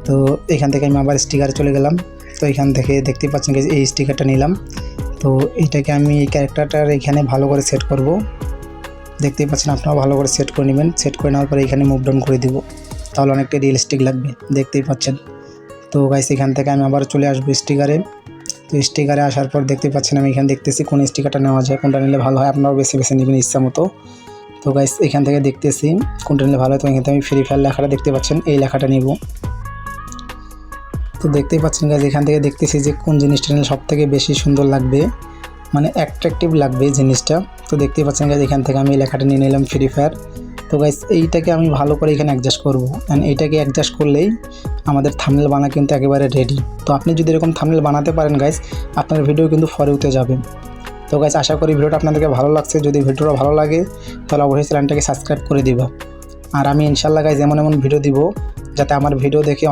তো এখান থেকে আমি আবার স্টিকারে চলে গেলাম। তো এখান থেকে দেখতে পাচ্ছেন গাইস এই স্টিকারটা নিলাম। তো এইটাকে আমি এই ক্যারেক্টারটার এখানে ভালো করে সেট করব। দেখতেই পাচ্ছেন আপনারাও ভালো করে সেট করে নেবেন। সেট করে নেওয়ার পরে এখানে মুভ ডাউন করে দিব, তাহলে অনেকটা রিয়েলিস্টিক লাগবে, দেখতেই পাচ্ছেন। তো গাইস এখান থেকে আমি আবার চলে আসবো স্টিকারে। তো স্টিকারে আসার পর দেখতে পাচ্ছেন আমি এখানে দেখতেছি কোন স্টিকারটা নেওয়া যায়, কোনটা নিলে ভালো হয়। আপনারাও বেছে বেছে নেবেন ইচ্ছা মতো। তো গাইস এখান থেকে দেখতেছি কোনটা নিলে ভালো হয়। তো এখান থেকে আমি ফ্রি ফায়ার লেখাটা দেখতে পাচ্ছেন, এই লেখাটা নিব। তো দেখতেই পাচ্ছেন গাইস এখান থেকে দেখতেছি যে কোন জিনিসটা নিলে সবথেকে বেশি সুন্দর লাগবে, মানে অ্যাট্রাকটিভ লাগবে জিনিসটা। তো দেখতেই পাচ্ছেন গাইস এখান থেকে আমি এই লেখাটা নিয়ে নিলাম ফ্রি ফায়ার। তো গাইস এইটাকে আমি ভালো করে এখানে অ্যাডজাস্ট করব, অ্যান্ড এইটাকে অ্যাডজাস্ট করলেই আমাদের থাম্বনেল বানা কিন্তু একেবারে রেডি। তো আপনি যদি এরকম থাম্বনেল বানাতে পারেন গাইস, আপনার ভিডিও কিন্তু ফর ইউতে যাবে। তো গাইস আশা করি ভিডিওটা আপনাদেরকে ভালো লাগছে। যদি ভিডিওটা ভালো লাগে তাহলে অবশ্যই চ্যানেলটাকে সাবস্ক্রাইব করে দিবা। আর আমি ইনশাআল্লাহ গাইস এমন ভিডিও দিব যাতে আমার ভিডিও দেখে